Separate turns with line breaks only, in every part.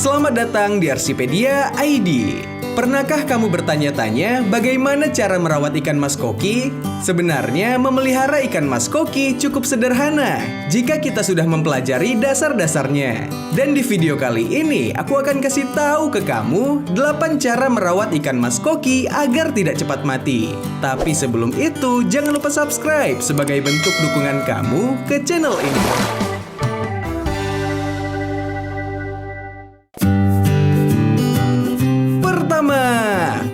Selamat datang di Arsipedia ID. Pernahkah kamu bertanya-tanya bagaimana cara merawat ikan mas koki? Sebenarnya memelihara ikan mas koki cukup sederhana jika kita sudah mempelajari dasar-dasarnya. Dan di video kali ini aku akan kasih tahu ke kamu 8 cara merawat ikan mas koki agar tidak cepat mati. Tapi sebelum itu jangan lupa subscribe sebagai bentuk dukungan kamu ke channel ini.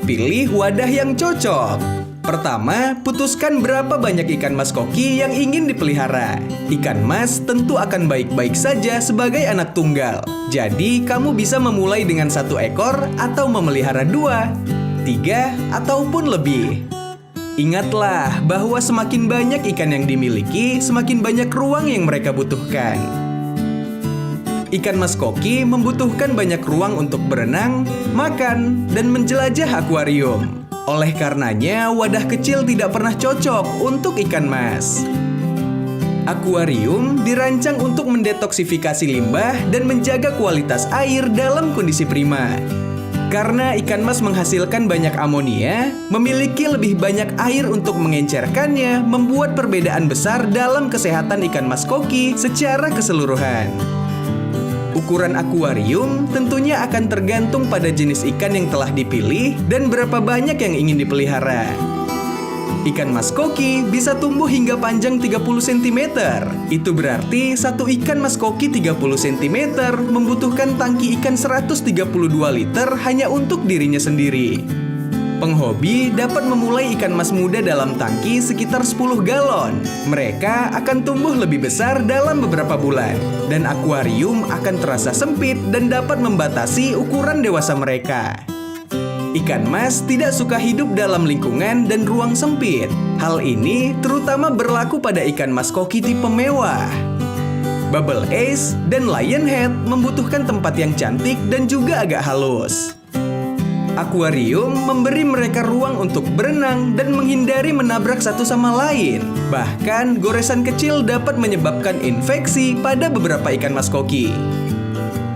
Pilih wadah yang cocok. Pertama, putuskan berapa banyak ikan mas koki yang ingin dipelihara. Ikan mas tentu akan baik-baik saja sebagai anak tunggal. Jadi, kamu bisa memulai dengan 1 ekor atau memelihara 2, 3, ataupun lebih. Ingatlah bahwa semakin banyak ikan yang dimiliki, semakin banyak ruang yang mereka butuhkan. Ikan mas koki membutuhkan banyak ruang untuk berenang, makan, dan menjelajah akuarium. Oleh karenanya, wadah kecil tidak pernah cocok untuk ikan mas. Akuarium dirancang untuk mendetoksifikasi limbah dan menjaga kualitas air dalam kondisi prima. Karena ikan mas menghasilkan banyak amonia, memiliki lebih banyak air untuk mengencerkannya, membuat perbedaan besar dalam kesehatan ikan mas koki secara keseluruhan. Ukuran akuarium tentunya akan tergantung pada jenis ikan yang telah dipilih dan berapa banyak yang ingin dipelihara. Ikan mas koki bisa tumbuh hingga panjang 30 cm. Itu berarti satu ikan mas koki 30 cm membutuhkan tangki ikan 132 liter hanya untuk dirinya sendiri. Penghobi dapat memulai ikan mas muda dalam tangki sekitar 10 galon. Mereka akan tumbuh lebih besar dalam beberapa bulan. Dan akuarium akan terasa sempit dan dapat membatasi ukuran dewasa mereka. Ikan mas tidak suka hidup dalam lingkungan dan ruang sempit. Hal ini terutama berlaku pada ikan mas koki tipe mewah. Bubble Ace dan Lionhead membutuhkan tempat yang cantik dan juga agak halus. Akuarium memberi mereka ruang untuk berenang dan menghindari menabrak satu sama lain. Bahkan, goresan kecil dapat menyebabkan infeksi pada beberapa ikan mas koki.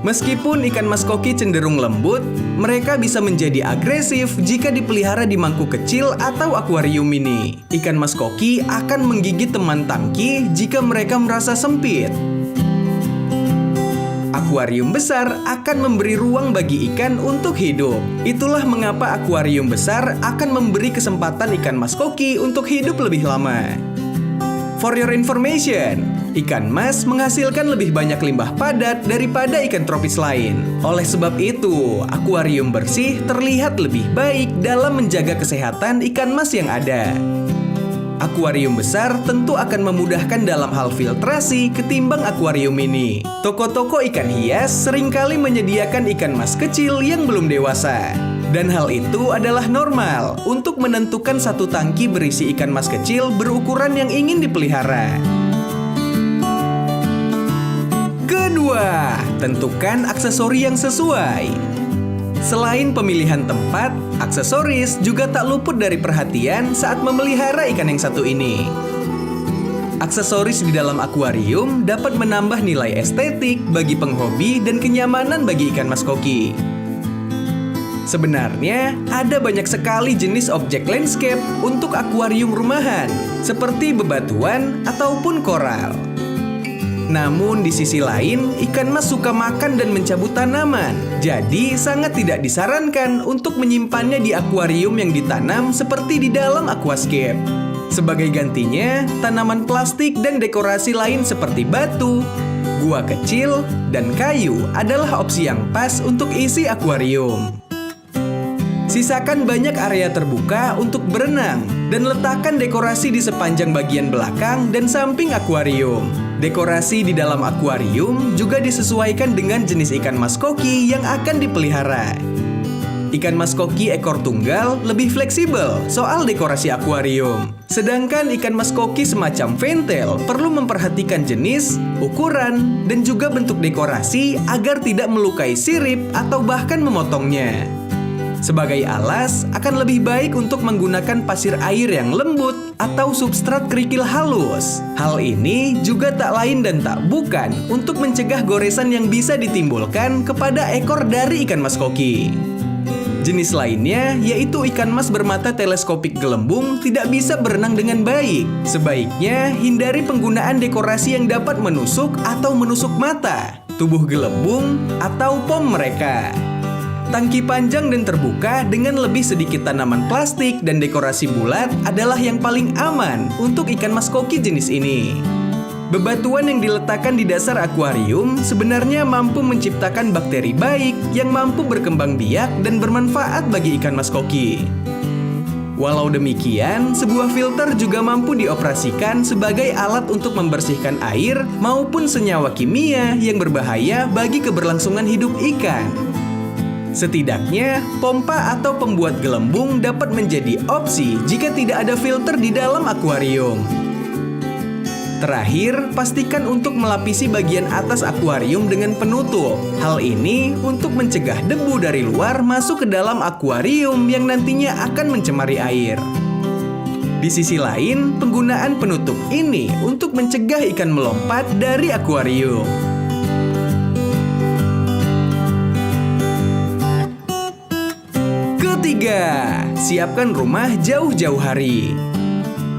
Meskipun ikan mas koki cenderung lembut, mereka bisa menjadi agresif jika dipelihara di mangkuk kecil atau akuarium mini. Ikan mas koki akan menggigit teman tangki jika mereka merasa sempit. Akuarium besar akan memberi ruang bagi ikan untuk hidup. Itulah mengapa akuarium besar akan memberi kesempatan ikan mas koki untuk hidup lebih lama. For your information, ikan mas menghasilkan lebih banyak limbah padat daripada ikan tropis lain. Oleh sebab itu, akuarium bersih terlihat lebih baik dalam menjaga kesehatan ikan mas yang ada. Akuarium besar tentu akan memudahkan dalam hal filtrasi ketimbang akuarium mini. Toko-toko ikan hias seringkali menyediakan ikan mas kecil yang belum dewasa. Dan hal itu adalah normal untuk menentukan satu tangki berisi ikan mas kecil berukuran yang ingin dipelihara. Kedua, tentukan aksesori yang sesuai. Selain pemilihan tempat, aksesoris juga tak luput dari perhatian saat memelihara ikan yang satu ini. Aksesoris di dalam akuarium dapat menambah nilai estetik bagi penghobi dan kenyamanan bagi ikan mas koki. Sebenarnya, ada banyak sekali jenis objek landscape untuk akuarium rumahan, seperti bebatuan ataupun koral. Namun di sisi lain, ikan mas suka makan dan mencabut tanaman. Jadi sangat tidak disarankan untuk menyimpannya di akuarium yang ditanam seperti di dalam aquascape. Sebagai gantinya, tanaman plastik dan dekorasi lain seperti batu, gua kecil, dan kayu adalah opsi yang pas untuk isi akuarium. Sisakan banyak area terbuka untuk berenang dan letakkan dekorasi di sepanjang bagian belakang dan samping akuarium. Dekorasi di dalam akuarium juga disesuaikan dengan jenis ikan mas koki yang akan dipelihara. Ikan mas koki ekor tunggal lebih fleksibel soal dekorasi akuarium. Sedangkan ikan mas koki semacam ventel perlu memperhatikan jenis, ukuran, dan juga bentuk dekorasi agar tidak melukai sirip atau bahkan memotongnya. Sebagai alas, akan lebih baik untuk menggunakan pasir air yang lembut atau substrat kerikil halus. Hal ini juga tak lain dan tak bukan untuk mencegah goresan yang bisa ditimbulkan kepada ekor dari ikan mas koki. Jenis lainnya yaitu ikan mas bermata teleskopik gelembung tidak bisa berenang dengan baik. Sebaiknya hindari penggunaan dekorasi yang dapat menusuk atau menusuk mata, tubuh gelembung, atau pom mereka. Tangki panjang dan terbuka dengan lebih sedikit tanaman plastik dan dekorasi bulat adalah yang paling aman untuk ikan mas koki jenis ini. Bebatuan yang diletakkan di dasar akuarium sebenarnya mampu menciptakan bakteri baik yang mampu berkembang biak dan bermanfaat bagi ikan mas koki. Walau demikian, sebuah filter juga mampu dioperasikan sebagai alat untuk membersihkan air maupun senyawa kimia yang berbahaya bagi keberlangsungan hidup ikan. Setidaknya, pompa atau pembuat gelembung dapat menjadi opsi jika tidak ada filter di dalam akuarium. Terakhir, pastikan untuk melapisi bagian atas akuarium dengan penutup. Hal ini untuk mencegah debu dari luar masuk ke dalam akuarium yang nantinya akan mencemari air. Di sisi lain, penggunaan penutup ini untuk mencegah ikan melompat dari akuarium. Ketiga, siapkan rumah jauh-jauh hari.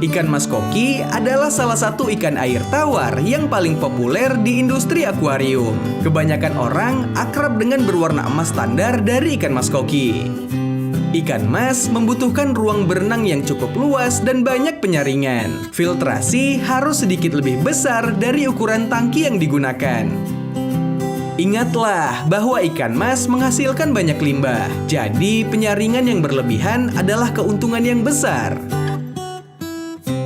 Ikan mas koki adalah salah satu ikan air tawar yang paling populer di industri akuarium. Kebanyakan orang akrab dengan berwarna emas standar dari ikan mas koki. Ikan mas membutuhkan ruang berenang yang cukup luas dan banyak penyaringan. Filtrasi harus sedikit lebih besar dari ukuran tangki yang digunakan. Ingatlah bahwa ikan mas menghasilkan banyak limbah, jadi penyaringan yang berlebihan adalah keuntungan yang besar.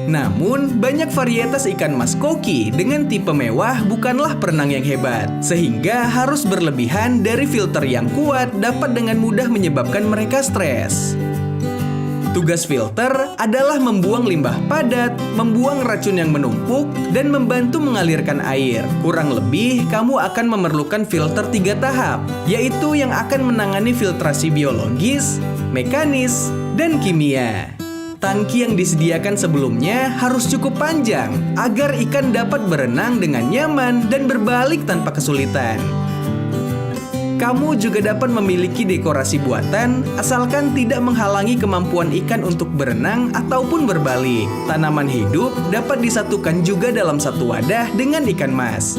Namun, banyak varietas ikan mas koki dengan tipe mewah bukanlah perenang yang hebat, sehingga harus berlebihan dari filter yang kuat dapat dengan mudah menyebabkan mereka stres. Tugas filter adalah membuang limbah padat, membuang racun yang menumpuk, dan membantu mengalirkan air. Kurang lebih, kamu akan memerlukan filter 3 tahap, yaitu yang akan menangani filtrasi biologis, mekanis, dan kimia. Tangki yang disediakan sebelumnya harus cukup panjang agar ikan dapat berenang dengan nyaman dan berbalik tanpa kesulitan. Kamu juga dapat memiliki dekorasi buatan asalkan tidak menghalangi kemampuan ikan untuk berenang ataupun berbalik. Tanaman hidup dapat disatukan juga dalam satu wadah dengan ikan mas.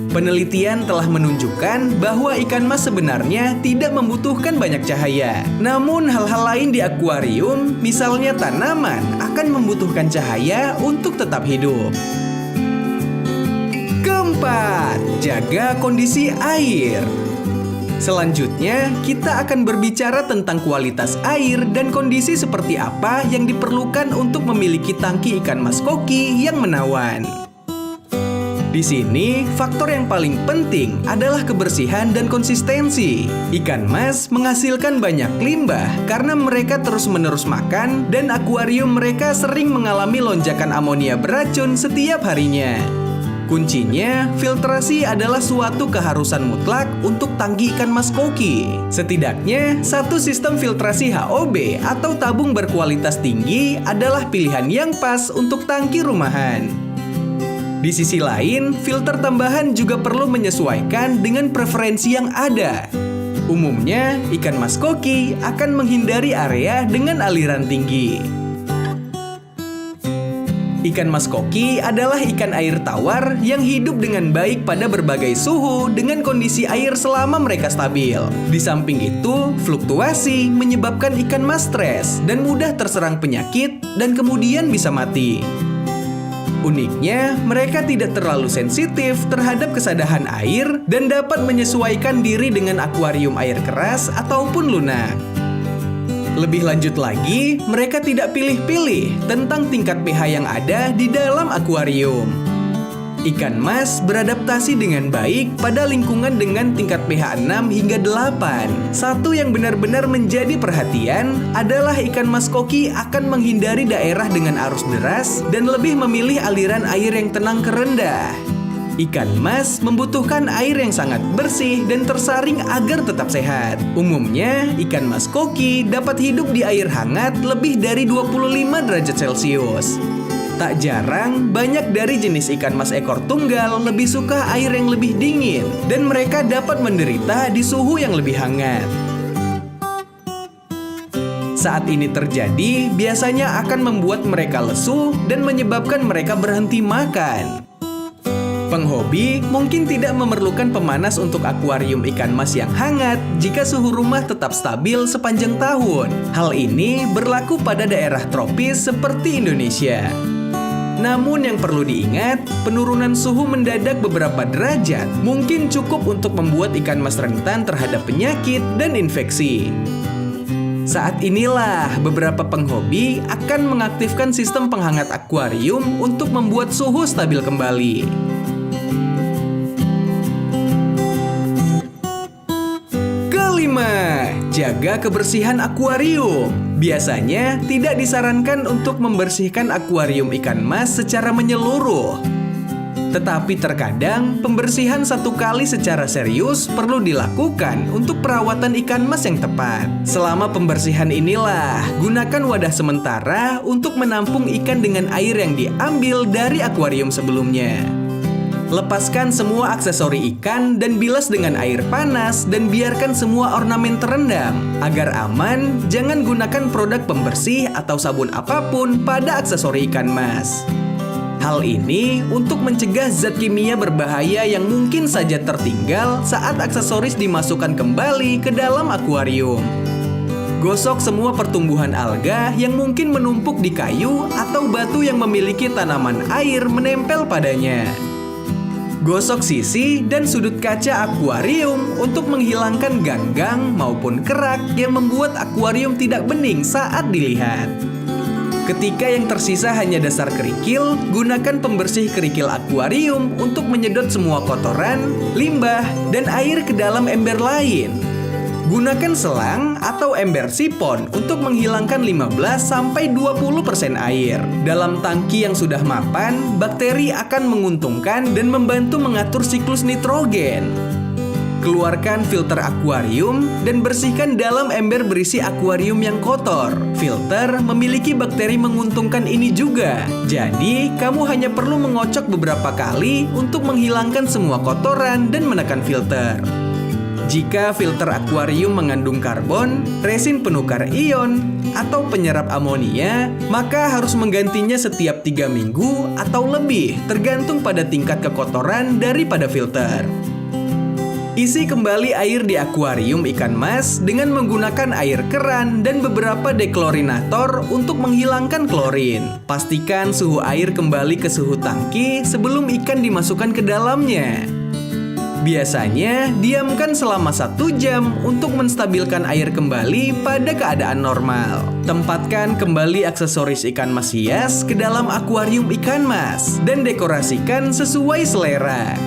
Penelitian telah menunjukkan bahwa ikan mas sebenarnya tidak membutuhkan banyak cahaya. Namun hal-hal lain di akuarium, misalnya tanaman, akan membutuhkan cahaya untuk tetap hidup. Keempat, jaga kondisi air. Selanjutnya, kita akan berbicara tentang kualitas air dan kondisi seperti apa yang diperlukan untuk memiliki tangki ikan mas koki yang menawan. Di sini, faktor yang paling penting adalah kebersihan dan konsistensi. Ikan mas menghasilkan banyak limbah karena mereka terus-menerus makan dan akuarium mereka sering mengalami lonjakan amonia beracun setiap harinya. Kuncinya, filtrasi adalah suatu keharusan mutlak untuk tangki ikan mas koki. Setidaknya, satu sistem filtrasi HOB atau tabung berkualitas tinggi adalah pilihan yang pas untuk tangki rumahan. Di sisi lain, filter tambahan juga perlu menyesuaikan dengan preferensi yang ada. Umumnya, ikan mas koki akan menghindari area dengan aliran tinggi. Ikan mas koki adalah ikan air tawar yang hidup dengan baik pada berbagai suhu dengan kondisi air selama mereka stabil. Di samping itu, fluktuasi menyebabkan ikan mas stres dan mudah terserang penyakit dan kemudian bisa mati. Uniknya, mereka tidak terlalu sensitif terhadap kesadahan air dan dapat menyesuaikan diri dengan akuarium air keras ataupun lunak. Lebih lanjut lagi, mereka tidak pilih-pilih tentang tingkat pH yang ada di dalam akuarium. Ikan mas beradaptasi dengan baik pada lingkungan dengan tingkat pH 6 hingga 8. Satu yang benar-benar menjadi perhatian adalah ikan mas koki akan menghindari daerah dengan arus deras dan lebih memilih aliran air yang tenang ke rendah. Ikan mas membutuhkan air yang sangat bersih dan tersaring agar tetap sehat. Umumnya, ikan mas koki dapat hidup di air hangat lebih dari 25 derajat Celcius. Tak jarang, banyak dari jenis ikan mas ekor tunggal lebih suka air yang lebih dingin, dan mereka dapat menderita di suhu yang lebih hangat. Saat ini terjadi, biasanya akan membuat mereka lesu dan menyebabkan mereka berhenti makan. Penghobi mungkin tidak memerlukan pemanas untuk akuarium ikan mas yang hangat jika suhu rumah tetap stabil sepanjang tahun. Hal ini berlaku pada daerah tropis seperti Indonesia. Namun yang perlu diingat, penurunan suhu mendadak beberapa derajat mungkin cukup untuk membuat ikan mas rentan terhadap penyakit dan infeksi. Saat inilah beberapa penghobi akan mengaktifkan sistem penghangat akuarium untuk membuat suhu stabil kembali. Kelima, jaga kebersihan akuarium. Biasanya tidak disarankan untuk membersihkan akuarium ikan mas secara menyeluruh. Tetapi terkadang pembersihan satu kali secara serius perlu dilakukan untuk perawatan ikan mas yang tepat. Selama pembersihan inilah, gunakan wadah sementara untuk menampung ikan dengan air yang diambil dari akuarium sebelumnya. Lepaskan semua aksesori ikan dan bilas dengan air panas dan biarkan semua ornamen terendam. Agar aman, jangan gunakan produk pembersih atau sabun apapun pada aksesori ikan mas. Hal ini untuk mencegah zat kimia berbahaya yang mungkin saja tertinggal saat aksesoris dimasukkan kembali ke dalam akuarium. Gosok semua pertumbuhan alga yang mungkin menumpuk di kayu atau batu yang memiliki tanaman air menempel padanya. Gosok sisi dan sudut kaca akuarium untuk menghilangkan ganggang maupun kerak yang membuat akuarium tidak bening saat dilihat. Ketika yang tersisa hanya dasar kerikil, gunakan pembersih kerikil akuarium untuk menyedot semua kotoran, limbah, dan air ke dalam ember lain. Gunakan selang atau ember sipon untuk menghilangkan 15-20% air. Dalam tangki yang sudah mapan, bakteri akan menguntungkan dan membantu mengatur siklus nitrogen. Keluarkan filter akuarium dan bersihkan dalam ember berisi akuarium yang kotor. Filter memiliki bakteri menguntungkan ini juga. Jadi, kamu hanya perlu mengocok beberapa kali untuk menghilangkan semua kotoran dan menekan filter. Jika filter akuarium mengandung karbon, resin penukar ion, atau penyerap amonia, maka harus menggantinya setiap 3 minggu atau lebih, tergantung pada tingkat kekotoran daripada filter. Isi kembali air di akuarium ikan mas dengan menggunakan air keran dan beberapa deklorinator untuk menghilangkan klorin. Pastikan suhu air kembali ke suhu tangki sebelum ikan dimasukkan ke dalamnya. Biasanya, diamkan selama 1 jam untuk menstabilkan air kembali pada keadaan normal. Tempatkan kembali aksesoris ikan mas hias ke dalam akuarium ikan mas dan dekorasikan sesuai selera.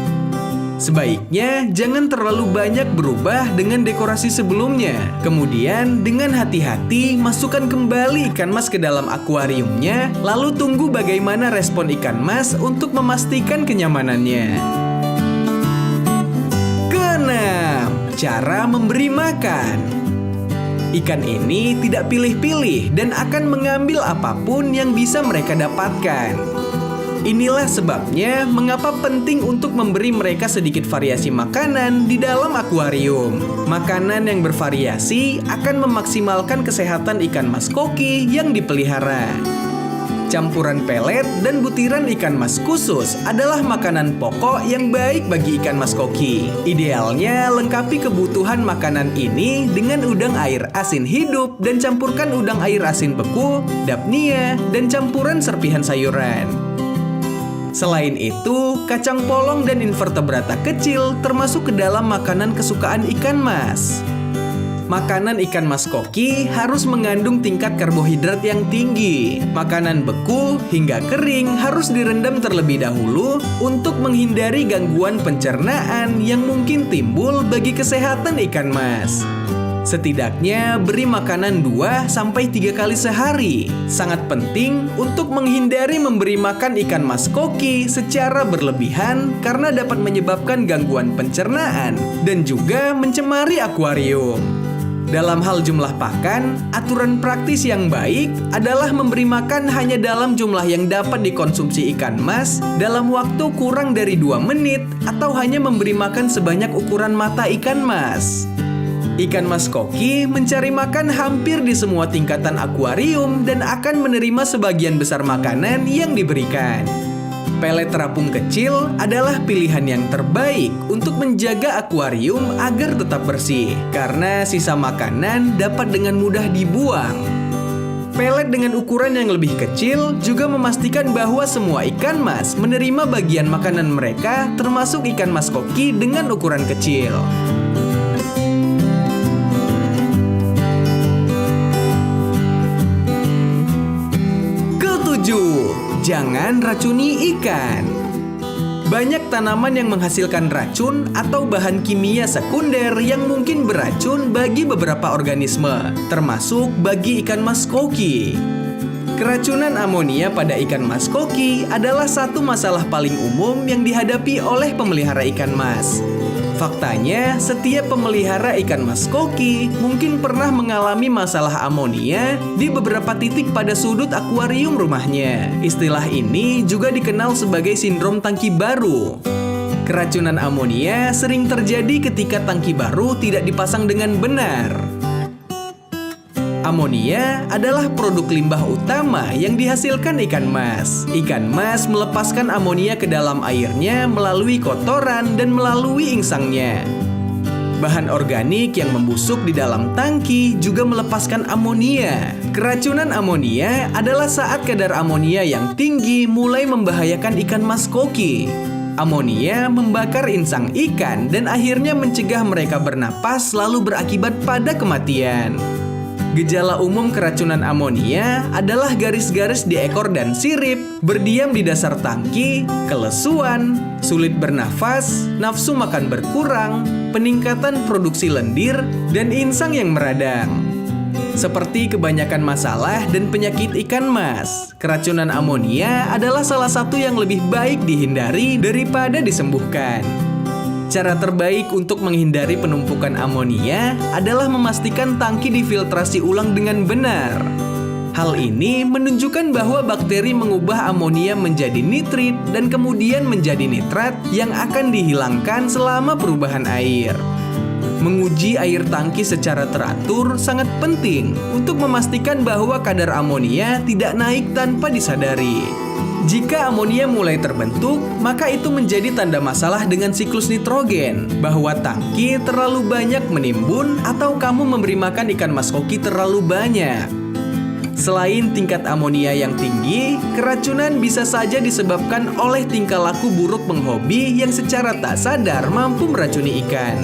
Sebaiknya jangan terlalu banyak berubah dengan dekorasi sebelumnya. Kemudian dengan hati-hati masukkan kembali ikan mas ke dalam akuariumnya, lalu tunggu bagaimana respon ikan mas untuk memastikan kenyamanannya. Keenam, cara memberi makan. Ikan ini tidak pilih-pilih dan akan mengambil apapun yang bisa mereka dapatkan. Inilah sebabnya mengapa penting untuk memberi mereka sedikit variasi makanan di dalam akuarium. Makanan yang bervariasi akan memaksimalkan kesehatan ikan mas koki yang dipelihara. Campuran pelet dan butiran ikan mas khusus adalah makanan pokok yang baik bagi ikan mas koki. Idealnya lengkapi kebutuhan makanan ini dengan udang air asin hidup dan campurkan udang air asin beku, dapnia, dan campuran serpihan sayuran. Selain itu, kacang polong dan invertebrata kecil termasuk ke dalam makanan kesukaan ikan mas. Makanan ikan mas koki harus mengandung tingkat karbohidrat yang tinggi. Makanan beku hingga kering harus direndam terlebih dahulu untuk menghindari gangguan pencernaan yang mungkin timbul bagi kesehatan ikan mas. Setidaknya beri makanan 2-3 kali sehari. Sangat penting untuk menghindari memberi makan ikan mas koki secara berlebihan karena dapat menyebabkan gangguan pencernaan dan juga mencemari akuarium. Dalam hal jumlah pakan, aturan praktis yang baik adalah memberi makan hanya dalam jumlah yang dapat dikonsumsi ikan mas dalam waktu kurang dari 2 menit atau hanya memberi makan sebanyak ukuran mata ikan mas. Ikan mas koki mencari makan hampir di semua tingkatan akuarium dan akan menerima sebagian besar makanan yang diberikan. Pelet terapung kecil adalah pilihan yang terbaik untuk menjaga akuarium agar tetap bersih, karena sisa makanan dapat dengan mudah dibuang. Pelet dengan ukuran yang lebih kecil juga memastikan bahwa semua ikan mas menerima bagian makanan mereka, termasuk ikan mas koki dengan ukuran kecil. Jangan racuni ikan. Banyak tanaman yang menghasilkan racun atau bahan kimia sekunder yang mungkin beracun bagi beberapa organisme, termasuk bagi ikan mas koki. Keracunan amonia pada ikan mas koki adalah satu masalah paling umum yang dihadapi oleh pemelihara ikan mas. Faktanya, setiap pemelihara ikan mas koki mungkin pernah mengalami masalah amonia di beberapa titik pada sudut akuarium rumahnya. Istilah ini juga dikenal sebagai sindrom tangki baru. Keracunan amonia sering terjadi ketika tangki baru tidak dipasang dengan benar. Amonia adalah produk limbah utama yang dihasilkan ikan mas. Ikan mas melepaskan amonia ke dalam airnya melalui kotoran dan melalui insangnya. Bahan organik yang membusuk di dalam tangki juga melepaskan amonia. Keracunan amonia adalah saat kadar amonia yang tinggi mulai membahayakan ikan mas koki. Amonia membakar insang ikan dan akhirnya mencegah mereka bernapas lalu berakibat pada kematian. Gejala umum keracunan amonia adalah garis-garis di ekor dan sirip, berdiam di dasar tangki, kelesuan, sulit bernafas, nafsu makan berkurang, peningkatan produksi lendir, dan insang yang meradang. Seperti kebanyakan masalah dan penyakit ikan mas, keracunan amonia adalah salah satu yang lebih baik dihindari daripada disembuhkan. Cara terbaik untuk menghindari penumpukan amonia adalah memastikan tangki difiltrasi ulang dengan benar. Hal ini menunjukkan bahwa bakteri mengubah amonia menjadi nitrit dan kemudian menjadi nitrat yang akan dihilangkan selama perubahan air. Menguji air tangki secara teratur sangat penting untuk memastikan bahwa kadar amonia tidak naik tanpa disadari. Jika amonia mulai terbentuk, maka itu menjadi tanda masalah dengan siklus nitrogen, bahwa tangki terlalu banyak menimbun atau kamu memberi makan ikan mas koki terlalu banyak. Selain tingkat amonia yang tinggi, keracunan bisa saja disebabkan oleh tingkah laku buruk penghobi yang secara tak sadar mampu meracuni ikan.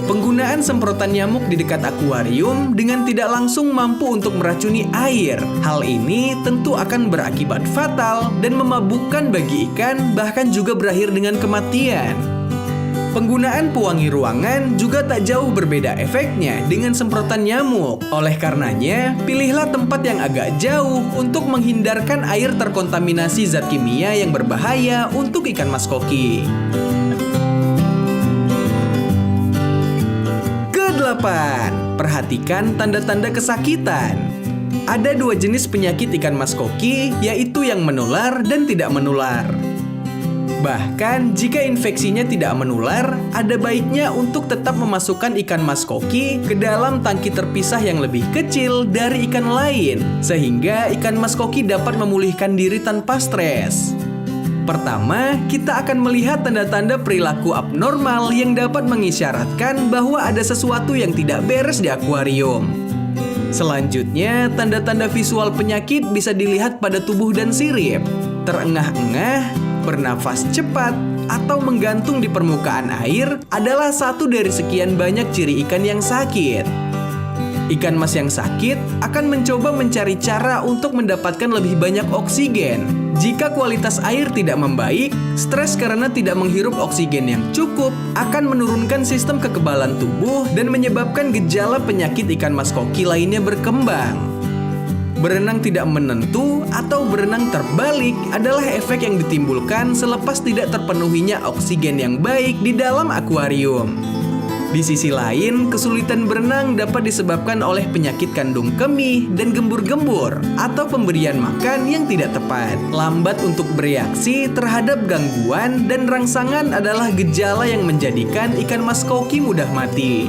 Penggunaan semprotan nyamuk di dekat akuarium dengan tidak langsung mampu untuk meracuni air. Hal ini tentu akan berakibat fatal dan memabukkan bagi ikan, bahkan juga berakhir dengan kematian. Penggunaan pewangi ruangan juga tak jauh berbeda efeknya dengan semprotan nyamuk. Oleh karenanya, pilihlah tempat yang agak jauh untuk menghindarkan air terkontaminasi zat kimia yang berbahaya untuk ikan mas koki. 8. Perhatikan tanda-tanda kesakitan. Ada 2 jenis penyakit ikan mas koki, yaitu yang menular dan tidak menular. Bahkan, jika infeksinya tidak menular, ada baiknya untuk tetap memasukkan ikan mas koki ke dalam tangki terpisah yang lebih kecil dari ikan lain, sehingga ikan mas koki dapat memulihkan diri tanpa stres. Pertama, kita akan melihat tanda-tanda perilaku abnormal yang dapat mengisyaratkan bahwa ada sesuatu yang tidak beres di akuarium. Selanjutnya, tanda-tanda visual penyakit bisa dilihat pada tubuh dan sirip. Terengah-engah, bernafas cepat, atau menggantung di permukaan air adalah satu dari sekian banyak ciri ikan yang sakit. Ikan mas yang sakit akan mencoba mencari cara untuk mendapatkan lebih banyak oksigen. Jika kualitas air tidak membaik, stres karena tidak menghirup oksigen yang cukup akan menurunkan sistem kekebalan tubuh dan menyebabkan gejala penyakit ikan mas koki lainnya berkembang. Berenang tidak menentu atau berenang terbalik adalah efek yang ditimbulkan selepas tidak terpenuhinya oksigen yang baik di dalam akuarium. Di sisi lain, kesulitan berenang dapat disebabkan oleh penyakit kandung kemih dan gembur-gembur atau pemberian makan yang tidak tepat. Lambat untuk bereaksi terhadap gangguan dan rangsangan adalah gejala yang menjadikan ikan mas koki mudah mati.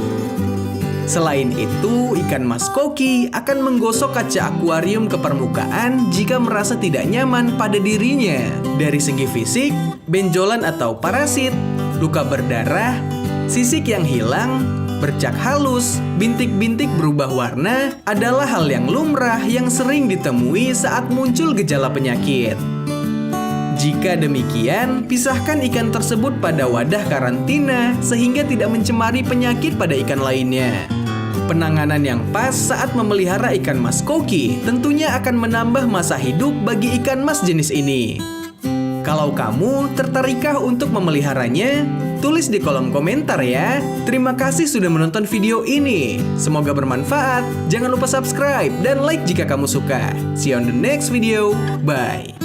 Selain itu, ikan mas koki akan menggosok kaca akuarium ke permukaan jika merasa tidak nyaman pada dirinya. Dari segi fisik, benjolan atau parasit, luka berdarah, sisik yang hilang, bercak halus, bintik-bintik berubah warna adalah hal yang lumrah yang sering ditemui saat muncul gejala penyakit. Jika demikian, pisahkan ikan tersebut pada wadah karantina sehingga tidak mencemari penyakit pada ikan lainnya. Penanganan yang pas saat memelihara ikan mas koki tentunya akan menambah masa hidup bagi ikan mas jenis ini. Kalau kamu tertarikkah untuk memeliharanya? Tulis di kolom komentar ya. Terima kasih sudah menonton video ini. Semoga bermanfaat. Jangan lupa subscribe dan like jika kamu suka. See you on the next video. Bye.